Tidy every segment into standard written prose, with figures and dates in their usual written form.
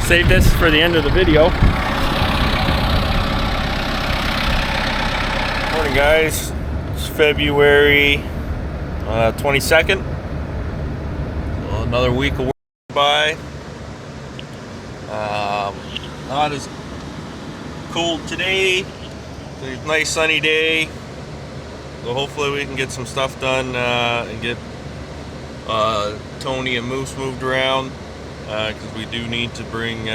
save this for the end of the video. Morning guys, it's February 22nd. Well, another week of work by. Not as cold today. It's a nice sunny day. So hopefully we can get some stuff done and get Tony and Moose moved around, because we do need to bring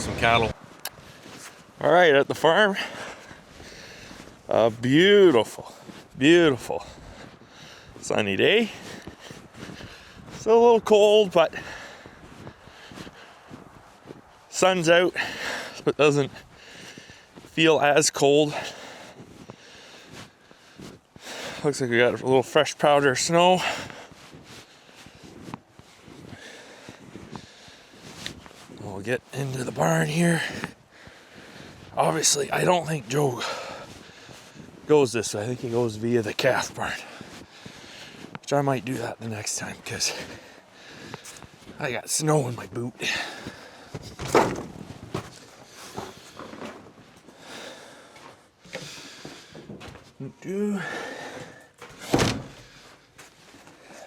some cattle. All right, at the farm, a beautiful sunny day. Still a little cold, but sun's out, so it doesn't feel as cold. Looks like we got a little fresh powder of snow. We'll get into the barn here. Obviously, I don't think Joe goes this way. I think he goes via the calf barn, which I might do that the next time because I got snow in my boot.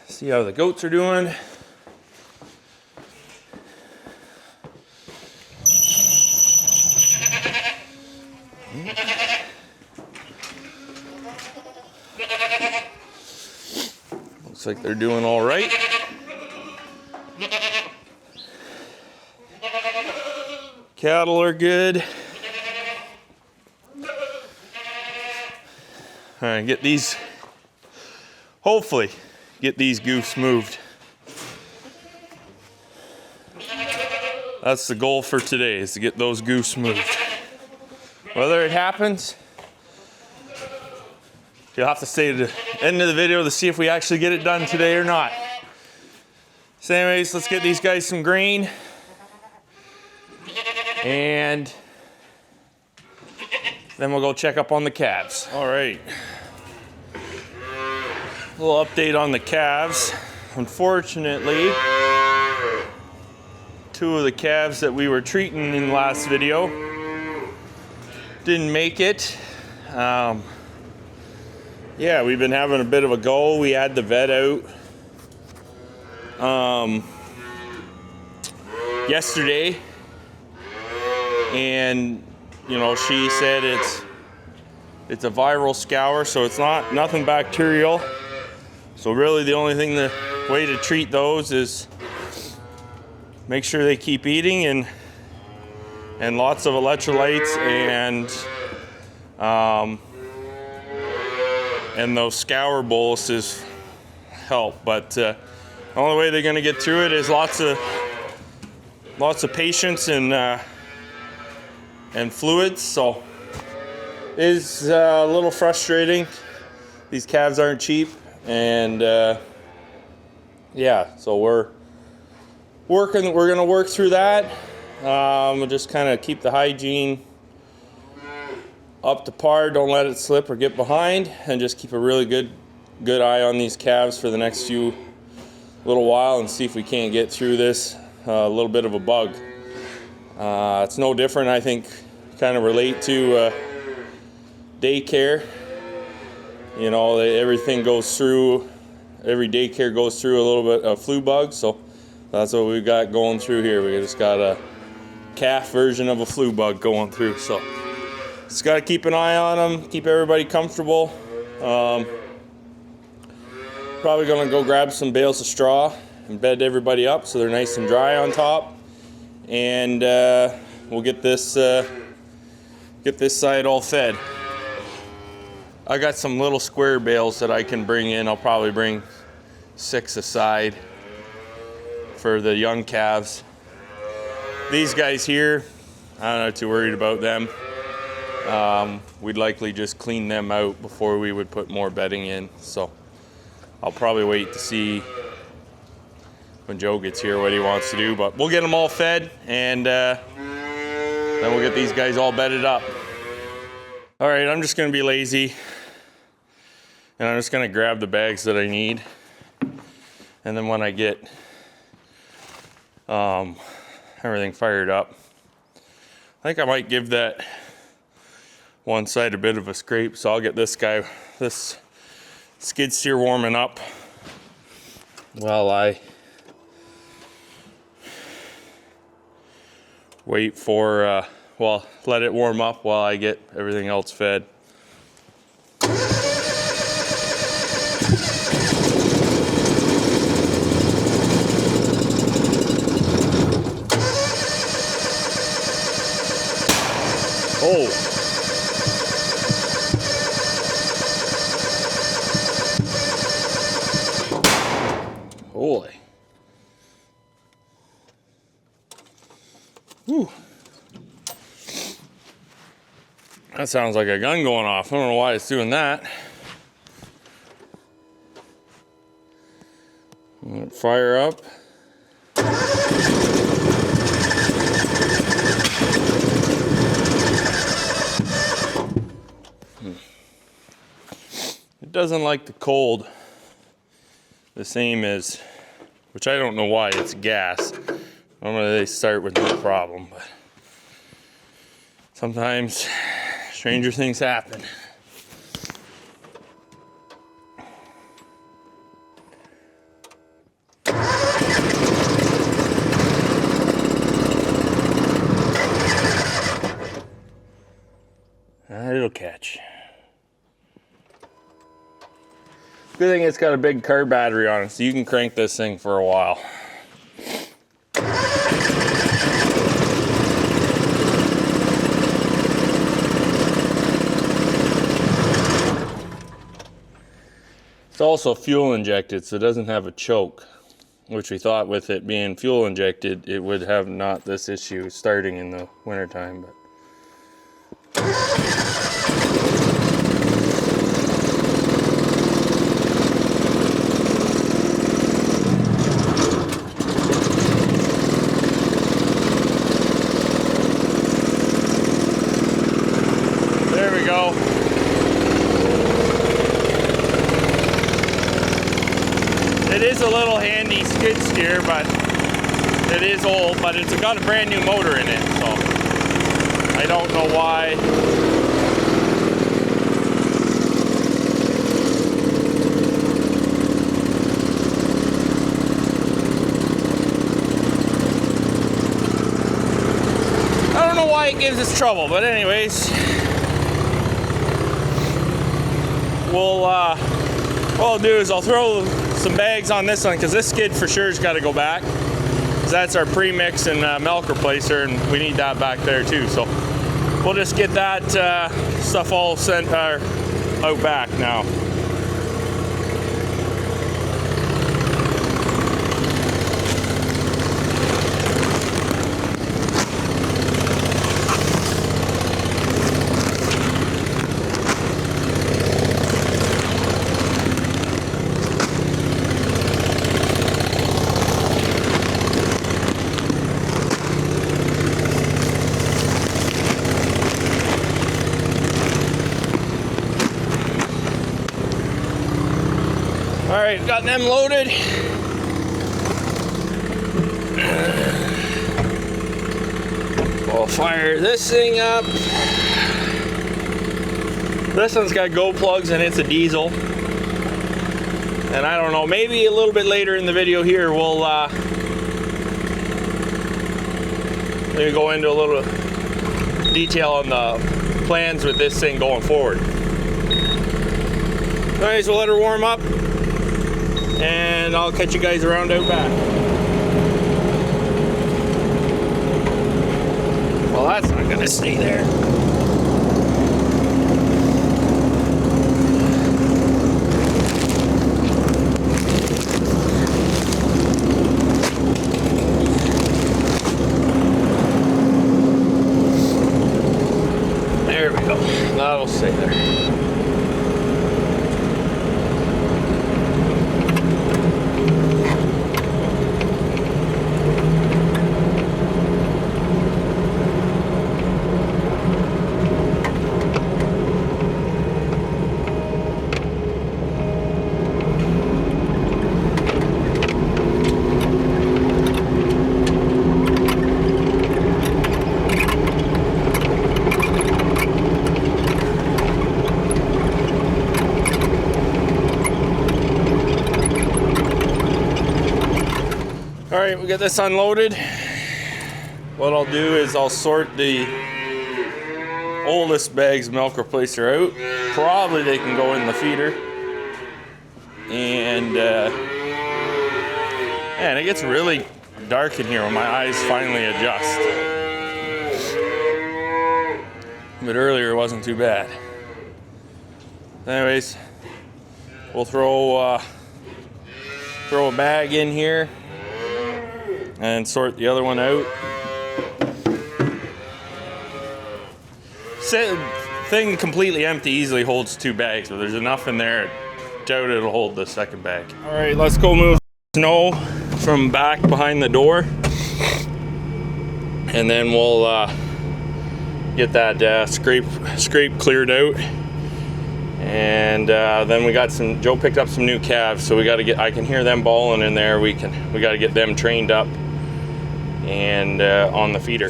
See how the goats are doing. Looks like they're doing all right. Cattle are good. All right, get these, hopefully, get these goose moved. That's the goal for today, is to get those goose moved. Whether it happens, you'll have to stay to the end of the video to see if we actually get it done today or not. So anyways, let's get these guys some grain. And then we'll go check up on the calves. All right. A little update on the calves. Unfortunately, two of the calves that we were treating in the last video didn't make it. Yeah, we've been having a bit of a go. We had the vet out yesterday, and you know, she said it's a viral scour, so it's nothing bacterial. So really the only thing, the way to treat those is make sure they keep eating and lots of electrolytes and those scour boluses help. But the only way they're going to get through it is lots of patience and fluids. So it is a little frustrating. These calves aren't cheap, and yeah, so we're gonna work through that. We'll just kind of keep the hygiene up to par, don't let it slip or get behind, and just keep a really good eye on these calves for the next little while, and see if we can't get through this little bit of a bug. It's no different, I think, kind of relate to daycare. You know, everything goes through, every daycare goes through a little bit of flu bug, so that's what we've got going through here. We just got a calf version of a flu bug going through, so just got to keep an eye on them, keep everybody comfortable. Probably going to go grab some bales of straw and bed everybody up so they're nice and dry on top, and we'll get this side all fed. I got some little square bales that I can bring in. I'll probably bring 6 aside for the young calves. These guys here, I'm not too worried about them. We'd likely just clean them out before we would put more bedding in. So I'll probably wait to see when Joe gets here what he wants to do. But we'll get them all fed, and then we'll get these guys all bedded up. All right, I'm just gonna be lazy, and I'm just gonna grab the bags that I need. And then when I get everything fired up. I think I might give that one side a bit of a scrape, so I'll get this skid steer warming up while I wait for, let it warm up while I get everything else fed. Oh. Holy. Whew. That sounds like a gun going off. I don't know why it's doing that. Let it fire up. It doesn't like the cold the same as, which I don't know why, it's gas. Normally they start with no problem, but sometimes stranger things happen. It'll catch. Good thing it's got a big car battery on it, so you can crank this thing for a while. It's also fuel injected, so it doesn't have a choke, which we thought with it being fuel injected, it would have not this issue starting in the wintertime, but there we go. It is a little handy skid steer, but it is old, but it's got a brand new motor in it, so I don't know why. I don't know why it gives us trouble, but anyways, what I'll do is I'll throw some bags on this one, because this skid for sure has got to go back. That's our premix and milk replacer, and we need that back there too. So we'll just get that stuff all sent out back now. All right, got them loaded. We'll fire this thing up. This one's got go plugs and it's a diesel. And I don't know, maybe a little bit later in the video here we'll maybe go into a little detail on the plans with this thing going forward. Anyways, we'll let her warm up, and I'll catch you guys around out back. Well, that's not gonna stay there. There we go. That'll stay there. All right, we got this unloaded. What I'll do is I'll sort the oldest bags of milk replacer out. Probably they can go in the feeder. And man, it gets really dark in here when my eyes finally adjust. But earlier it wasn't too bad. Anyways, we'll throw a bag in here and sort the other one out. Thing completely empty easily holds 2 bags, but there's enough in there. Doubt it'll hold the second bag. All right, let's go move snow from back behind the door, and then we'll get that scrape cleared out. And then we got Joe picked up some new calves, so we got to I can hear them bawling in there. We got to get them trained up and on the feeder.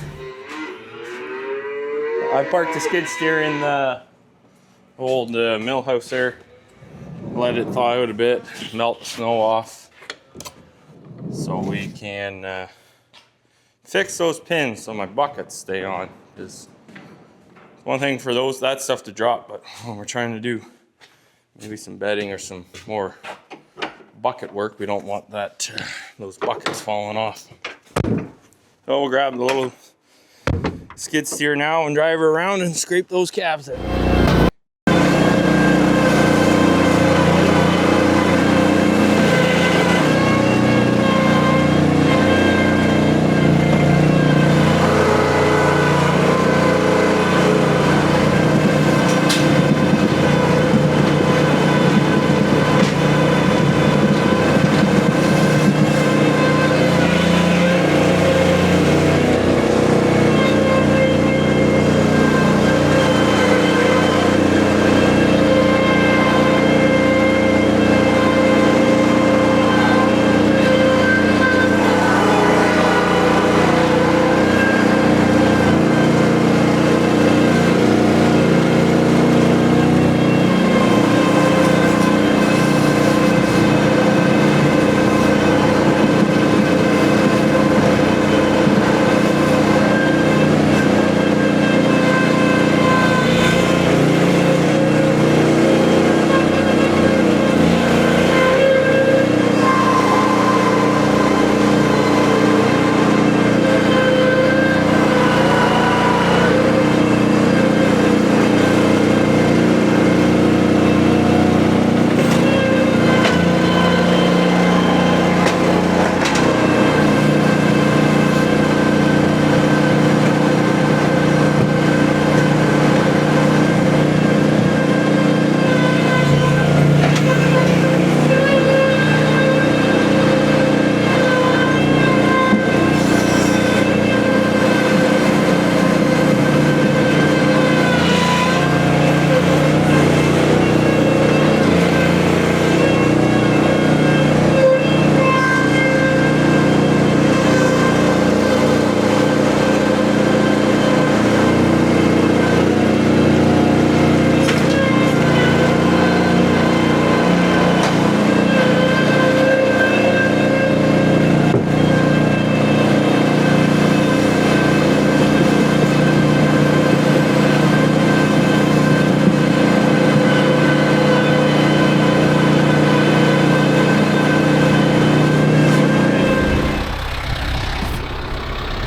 I parked the skid steer in the old mill house there. Let it thaw out a bit, melt the snow off, so we can fix those pins so my buckets stay on. Because one thing for that stuff to drop, but when we're trying to do maybe some bedding or some more bucket work, we don't want those buckets falling off. So we'll grab the little skid steer now and drive her around and scrape those calves out.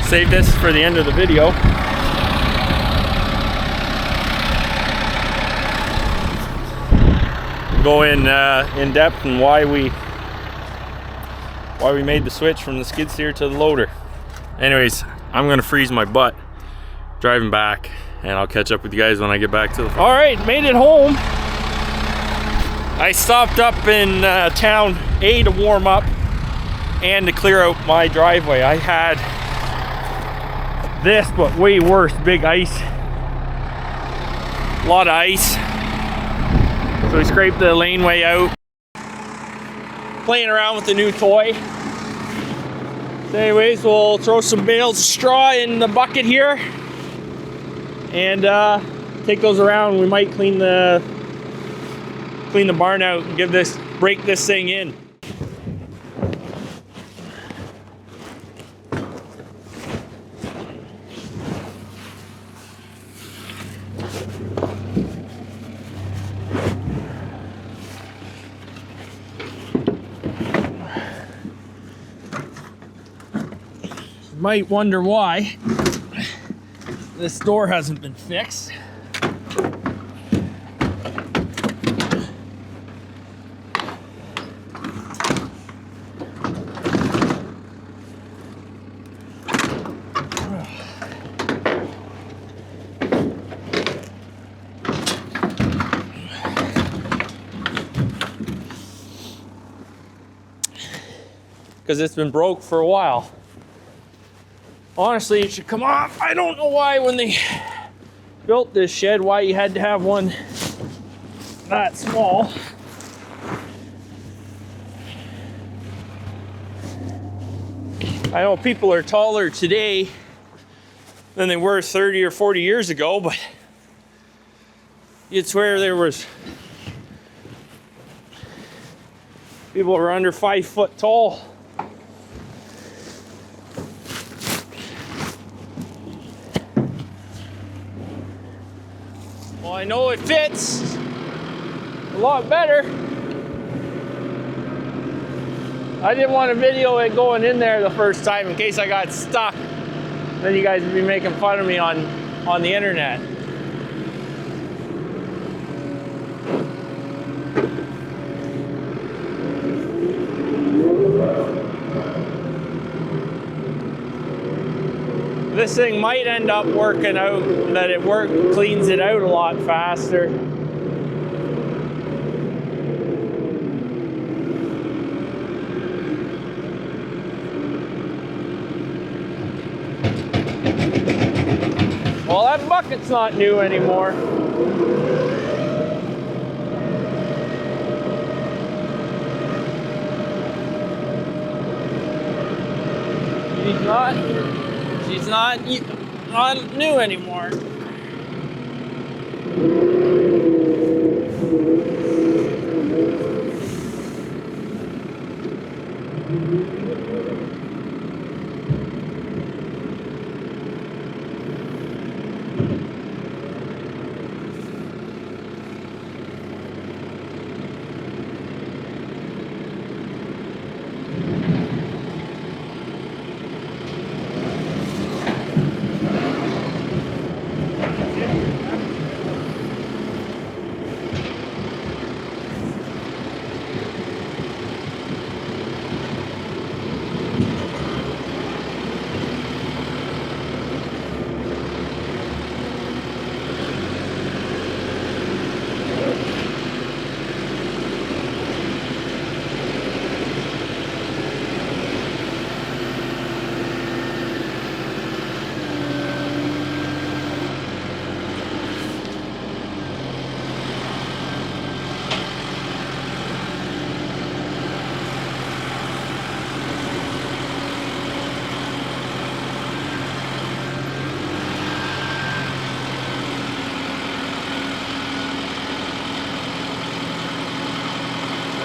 Save this for the end of the video. Go in depth and why we made the switch from the skid steer to the loader. Anyways, I'm gonna freeze my butt driving back, and I'll catch up with you guys when I get back to the farm. All right, made it home. I stopped up in town to warm up and to clear out my driveway. I had this, but way worse, big ice. A lot of ice. So we scraped the laneway out. Playing around with the new toy. So anyways, we'll throw some bales of straw in the bucket here and take those around. We might clean the barn out and break this thing in. You might wonder why this door hasn't been fixed. Because it's been broke for a while. Honestly, it should come off. I don't know why when they built this shed, why you had to have one that small. I know people are taller today than they were 30 or 40 years ago, but you'd swear there was people who were under 5 foot tall. Well, I know it fits a lot better. I didn't want to video it going in there the first time in case I got stuck. Then you guys would be making fun of me on the internet. This thing might end up working out that it cleans it out a lot faster. Well, that bucket's not new anymore. She's not new anymore.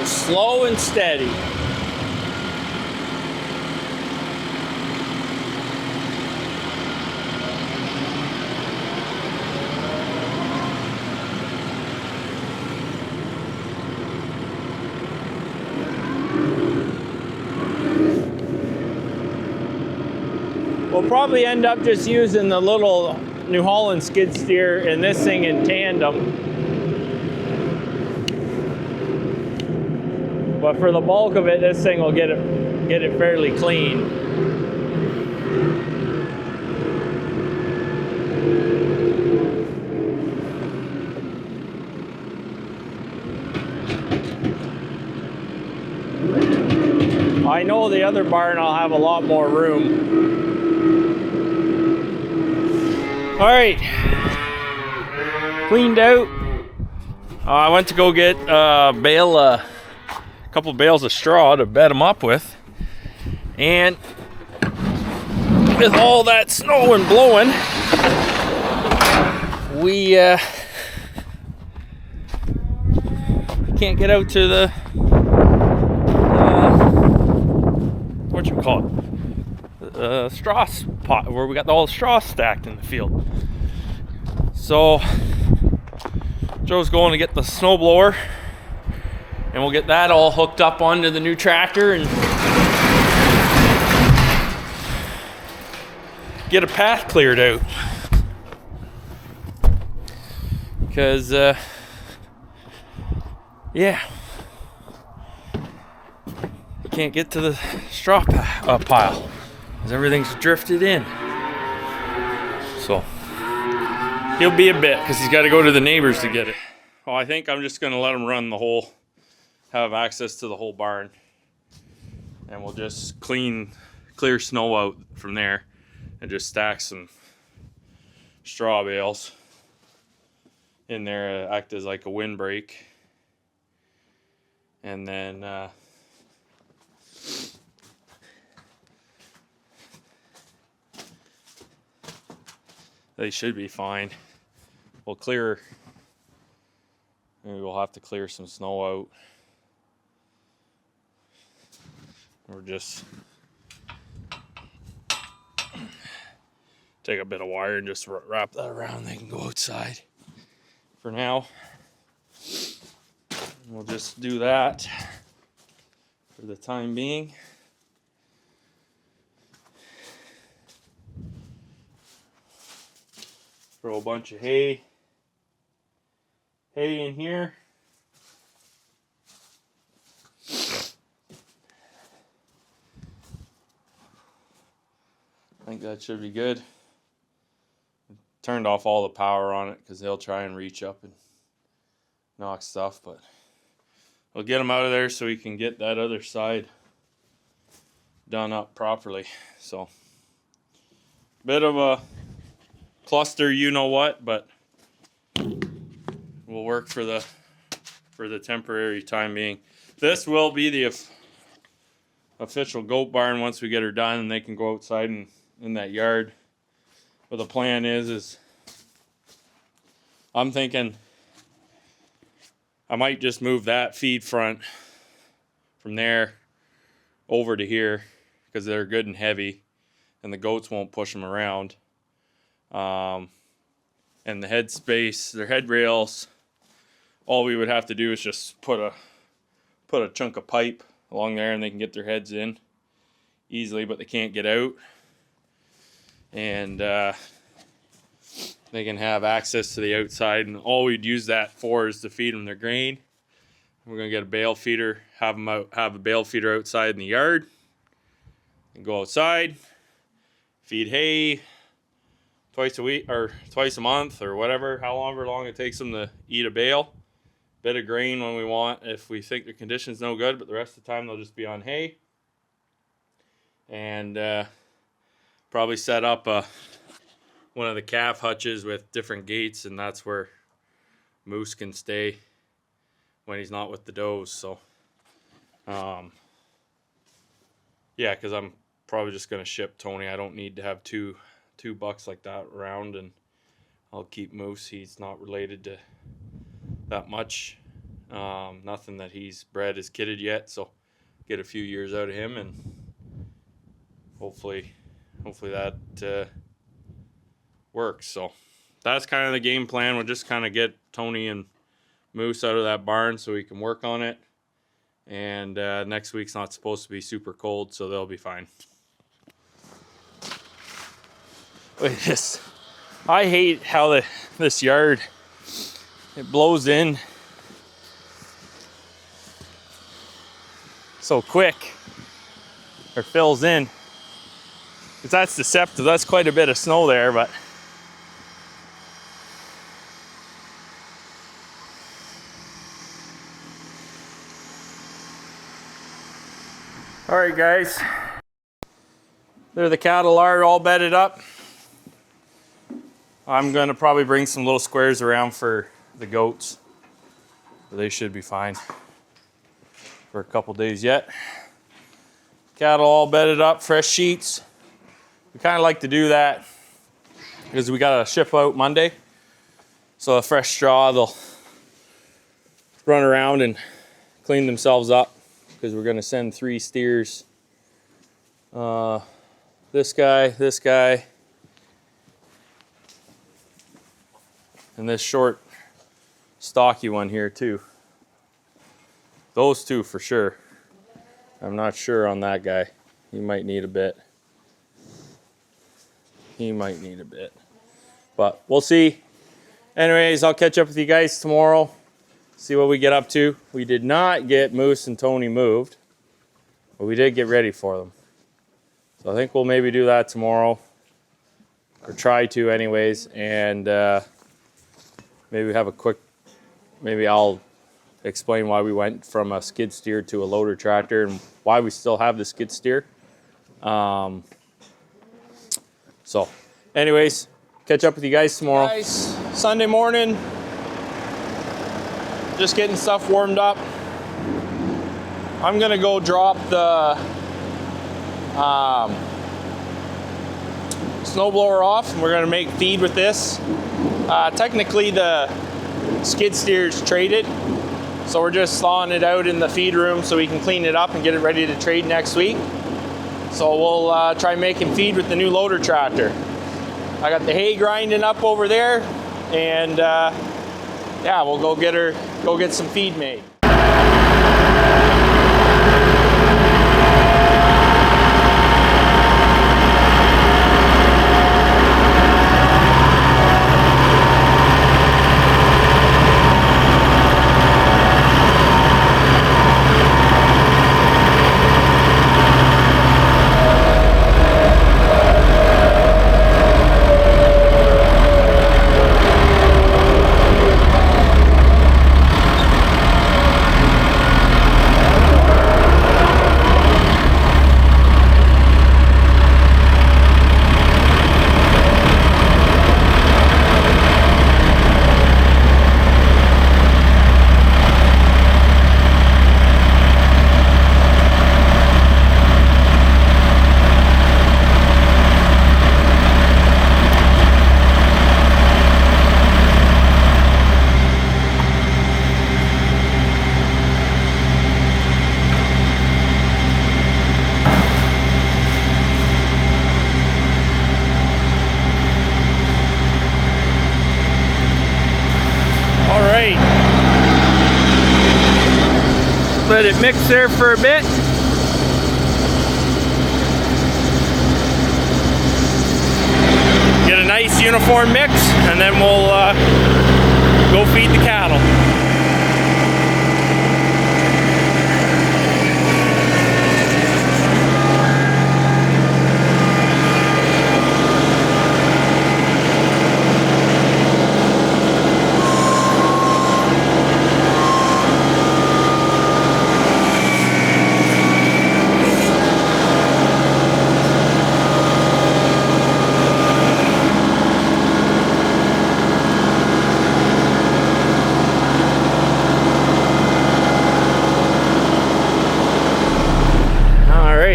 Slow and steady. We'll probably end up just using the little New Holland skid steer and this thing in tandem. But for the bulk of it, this thing will get it fairly clean. I know the other barn I'll have a lot more room. All right, cleaned out. I went to go get a couple bales of straw to bed them up with, and with all that snow and blowing, we can't get out to the straw spot where we got all the straw stacked in the field. So Joe's going to get the snowblower, and we'll get that all hooked up onto the new tractor and get a path cleared out. Because, yeah, you can't get to the straw pile because everything's drifted in. So he'll be a bit because he's got to go to the neighbors to get it. Oh, I think I'm just going to let him run the whole, have access to the whole barn. And we'll just clear snow out from there and just stack some straw bales in there, act as like a windbreak. And then they should be fine. We'll clear, maybe we'll have to clear some snow out. Or just take a bit of wire and just wrap that around and they can go outside. For now, we'll just do that for the time being. Throw a bunch of hay in here. I think that should be good. Turned off all the power on it because they'll try and reach up and knock stuff, but we'll get them out of there so we can get that other side done up properly. So, bit of a cluster, you know what, but we'll work for the temporary time being. This will be the official goat barn once we get her done and they can go outside and in that yard. But the plan is I'm thinking I might just move that feed front from there over to here because they're good and heavy and the goats won't push them around. And the head space, their head rails, all we would have to do is just put a chunk of pipe along there and they can get their heads in easily, but they can't get out. And they can have access to the outside, and all we'd use that for is to feed them their grain. We're gonna get a bale feeder, have a bale feeder outside in the yard, and go outside, feed hay twice a week or twice a month or whatever, however long it takes them to eat a bale. Bit of grain when we want, if we think the condition's no good, but the rest of the time they'll just be on hay. And probably set up one of the calf hutches with different gates, and that's where Moose can stay when he's not with the does. So, yeah, because I'm probably just going to ship Tony. I don't need to have two bucks like that around, and I'll keep Moose. He's not related to that much. Nothing that he's bred is kidded yet, so get a few years out of him, and hopefully that works. So that's kind of the game plan. We'll just kind of get Tony and Moose out of that barn so we can work on it. And next week's not supposed to be super cold, so they'll be fine. Look at this. I hate how this yard, it blows in so quick, or fills in. Because that's deceptive. That's quite a bit of snow there, but all right, guys. There the cattle are all bedded up. I'm gonna probably bring some little squares around for the goats. But they should be fine for a couple days yet. Cattle all bedded up, fresh sheets. We kind of like to do that because we got to ship out Monday. So a fresh straw, they'll run around and clean themselves up because we're going to send 3 steers. This guy, and this short, stocky one here too. Those 2 for sure. I'm not sure on that guy. He might need a bit. He might need a bit, but we'll see. Anyways, I'll catch up with you guys tomorrow. See what we get up to. We did not get Moose and Tony moved, but we did get ready for them. So I think we'll maybe do that tomorrow, or try to anyways, and maybe have a quick, maybe I'll explain why we went from a skid steer to a loader tractor and why we still have the skid steer. So anyways, catch up with you guys tomorrow. Guys, Sunday morning, just getting stuff warmed up. I'm gonna go drop the snowblower off, and we're gonna make feed with this. Technically the skid steer's traded, so we're just thawing it out in the feed room so we can clean it up and get it ready to trade next week. So we'll try making feed with the new loader tractor. I got the hay grinding up over there, and yeah, we'll go get some feed made. Let it mix there for a bit. Get a nice uniform mix, and then we'll go feed the cattle.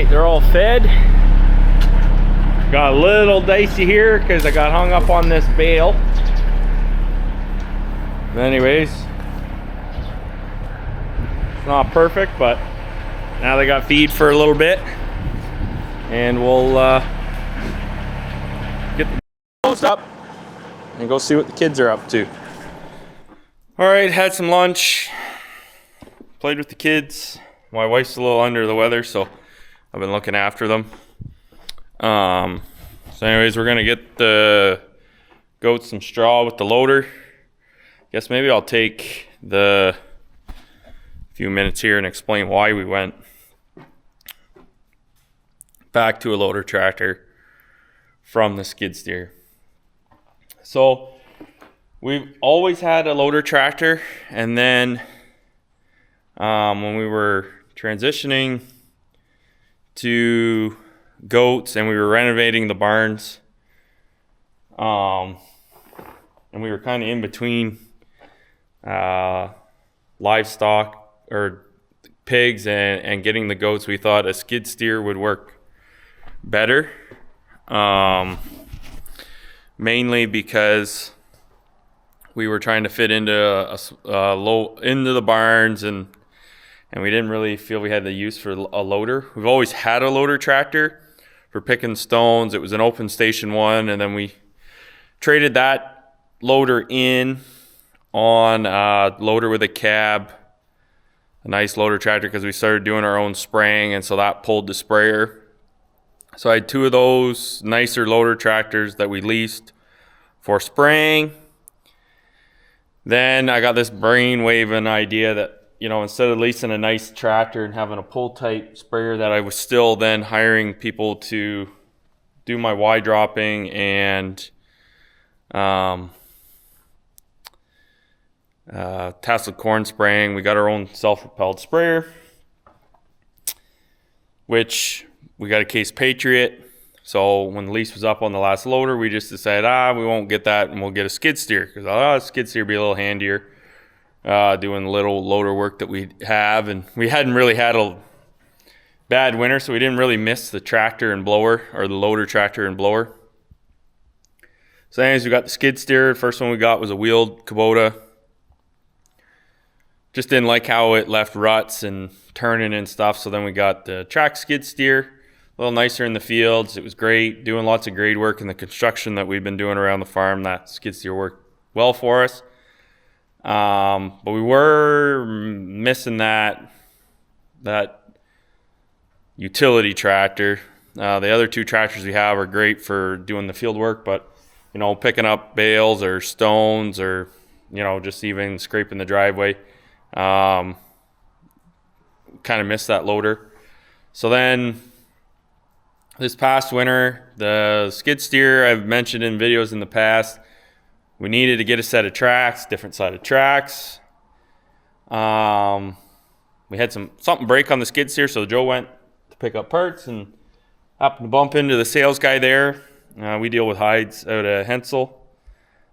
They're all fed. Got a little dicey here because I got hung up on this bale. But anyways, it's not perfect, but now they got feed for a little bit, and we'll get the post up and go see what the kids are up to. All right, had some lunch, played with the kids. My wife's a little under the weather, so I've been looking after them. So anyways, we're gonna get the goats some straw with the loader. Guess maybe I'll take the few minutes here and explain why we went back to a loader tractor from the skid steer. So we've always had a loader tractor, and then when we were transitioning to goats and we were renovating the barns, and we were kind of in between livestock or pigs and getting the goats, we thought a skid steer would work better, mainly because we were trying to fit into into the barns, and we didn't really feel we had the use for a loader. We've always had a loader tractor for picking stones. It was an open station one, and then we traded that loader in on a loader with a cab, a nice loader tractor, because we started doing our own spraying, and so that pulled the sprayer. So I had 2 of those nicer loader tractors that we leased for spraying. Then I got this brainwaving idea that, you know, instead of leasing a nice tractor and having a pull type sprayer, that I was still then hiring people to do my Y dropping and tassel corn spraying. We got our own self-propelled sprayer, which we got a Case Patriot. So when the lease was up on the last loader, we just decided, we won't get that and we'll get a skid steer, because skid steer would be a little handier doing the little loader work that we have. And we hadn't really had a bad winter, so we didn't really miss the tractor and blower, or the loader, tractor, and blower. So anyways, we got the skid steer. The first one we got was a wheeled Kubota. Just didn't like how it left ruts and turning and stuff, so then we got the track skid steer. A little nicer in the fields. It was great, doing lots of grade work in the construction that we've been doing around the farm. That skid steer worked well for us. But we were missing that utility tractor. The other 2 tractors we have are great for doing the field work, but, you know, picking up bales or stones, or, you know, just even scraping the driveway. Kind of missed that loader. So then this past winter, the skid steer, I've mentioned in videos in the past, we needed to get a set of tracks, different sided tracks. We had something break on the skid steer, so Joe went to pick up parts and happened to bump into the sales guy there. We deal with hides out of Hensel.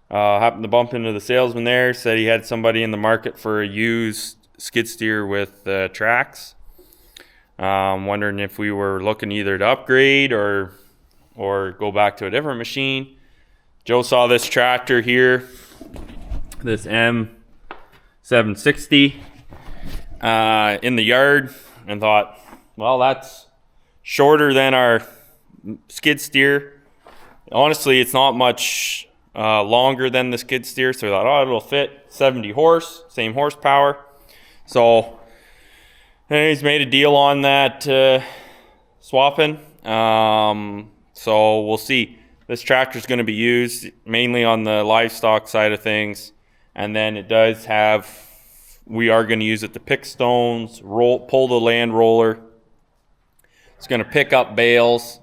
Happened to bump into the salesman there, said he had somebody in the market for a used skid steer with tracks. Wondering if we were looking either to upgrade or go back to a different machine. Joe saw this tractor here, this M760, in the yard, and thought, well, that's shorter than our skid steer. Honestly, it's not much longer than the skid steer, so we thought, it'll fit. 70 horse, same horsepower. So he's made a deal on that swapping. So we'll see. This tractor is going to be used mainly on the livestock side of things, and then it does have, we are going to use it to pick stones, pull the land roller. It's going to pick up bales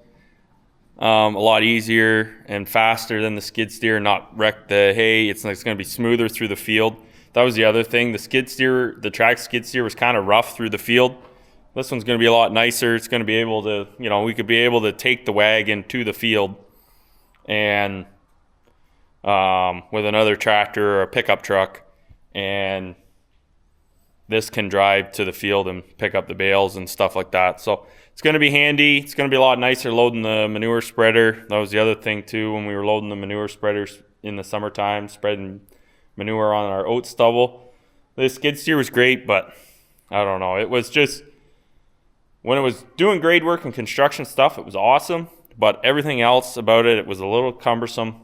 a lot easier and faster than the skid steer, not wreck the hay. It's going to be smoother through the field. That was the other thing. The skid steer, the track skid steer, was kind of rough through the field. This one's going to be a lot nicer. It's going to be able to, you know, we could be able to take the wagon to the field, and with another tractor or a pickup truck, and this can drive to the field and pick up the bales and stuff like that. So it's going to be handy. It's going to be a lot nicer loading the manure spreader. That was the other thing too, when we were loading the manure spreaders in the summertime, spreading manure on our oat stubble. The skid steer was great, but I don't know. It was just, when it was doing grade work and construction stuff, it was awesome, but everything else about it, it was a little cumbersome.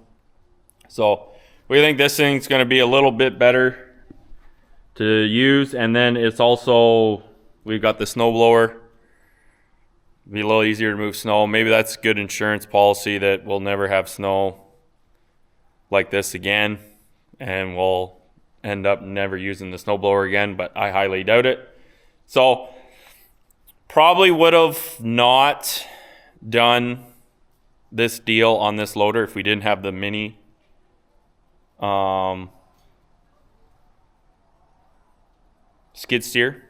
So we think this thing's going to be a little bit better to use. And then it's also, we've got the snow blower. Be a little easier to move snow. Maybe that's good insurance policy that we'll never have snow like this again, and we'll end up never using the snowblower again, but I highly doubt it. So probably would have not done this deal on this loader if we didn't have the mini skid steer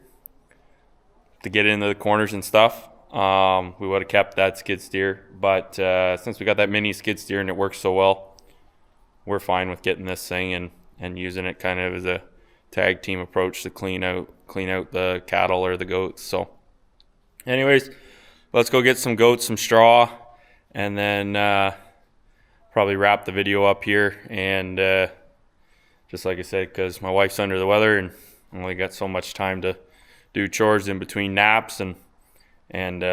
to get into the corners and stuff. We would have kept that skid steer, but since we got that mini skid steer and it works so well, we're fine with getting this thing and using it kind of as a tag team approach to clean out the cattle or the goats. So anyways, let's go get some goats, some straw, and then probably wrap the video up here. And just like I said, because my wife's under the weather and only got so much time to do chores in between naps and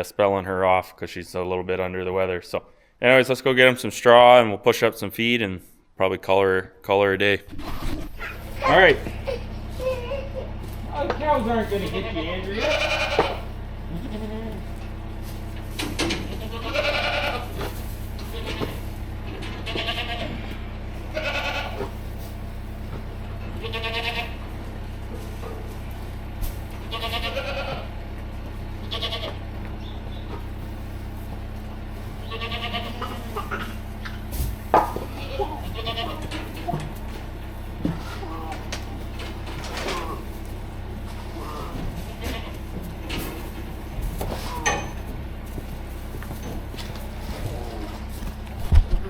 spelling her off because she's a little bit under the weather. So anyways, let's go get them some straw, and we'll push up some feed and probably call her a day. All right. Oh, cows aren't going to hit you, Andrea.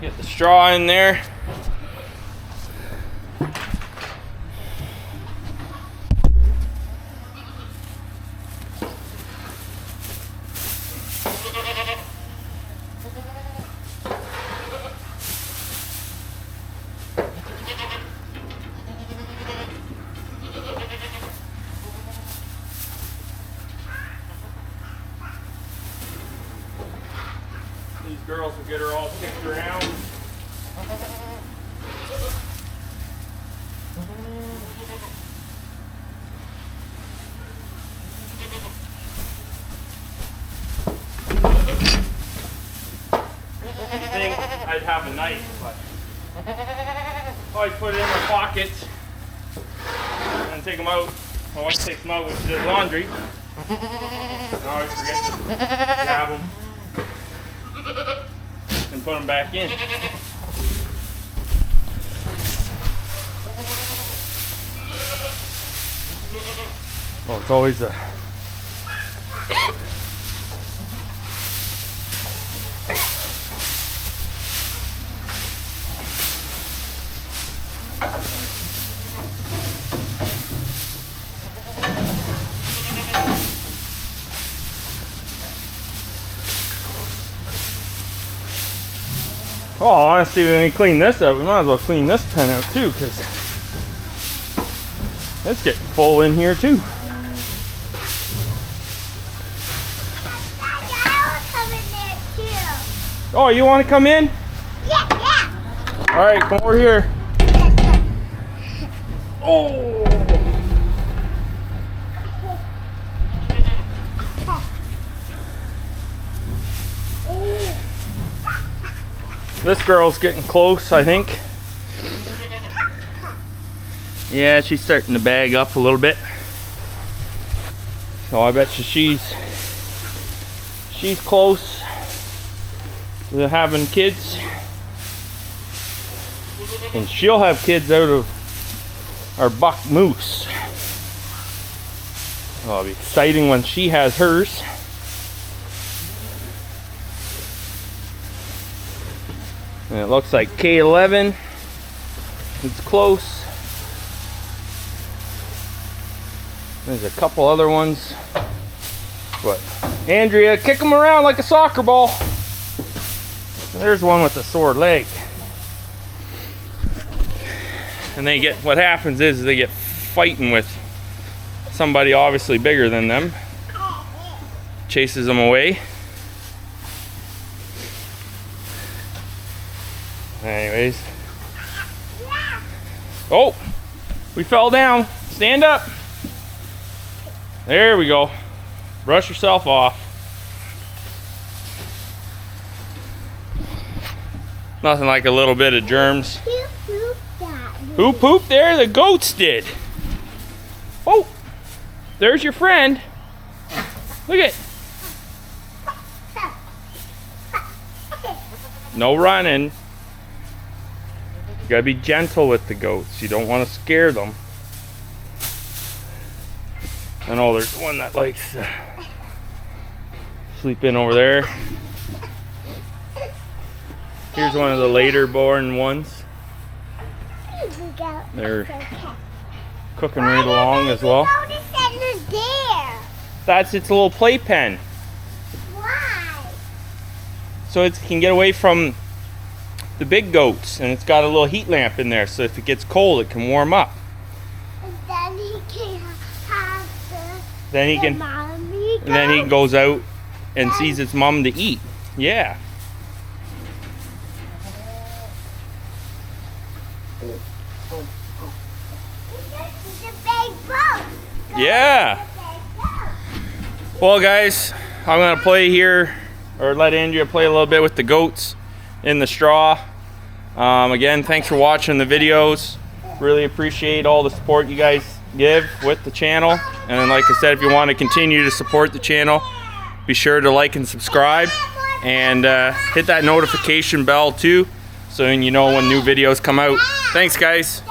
Get the straw in there. These girls will get her all kicked around. I think I'd have a knife, but I'd put it in my pocket and take them out. My wife takes them out when she does laundry. I always forget to grab them and put them back in. Oh, it's always a oh, honestly, when we clean this up, we might as well clean this pen out too, because it's getting full in here too. Oh, you want to come in? Yeah, yeah. All right, come over here. Oh. This girl's getting close, I think. Yeah, she's starting to bag up a little bit. So I bet you she's close to having kids. And she'll have kids out of our buck moose. So it'll be exciting when she has hers. And it looks like K11. It's close. There's a couple other ones. But Andrea, kick them around like a soccer ball. There's one with a sore leg. And they get, what happens is they get fighting with somebody obviously bigger than them. Chases them away. Anyways. Oh, we fell down. Stand up. There we go. Brush yourself off. Nothing like a little bit of germs. Who pooped there? The goats did. Oh, there's your friend. Look at. No running. You gotta be gentle with the goats. You don't want to scare them. I know there's one that likes to sleep in over there. Here's one of the later born ones. They're cooking right along as well. That's its little playpen. Why? So it can get away from the big goats, and it's got a little heat lamp in there, so if it gets cold it can warm up. And then he can have And then he goes out and sees its mom to eat. Yeah. Yeah. Well, guys, I'm gonna play here, or let Andrea play a little bit with the goats in the straw. Again, thanks for watching the videos. Really appreciate all the support you guys give with the channel. And like I said, if you want to continue to support the channel, be sure to like and subscribe. and hit that notification bell too, so you know when new videos come out. Thanks, guys.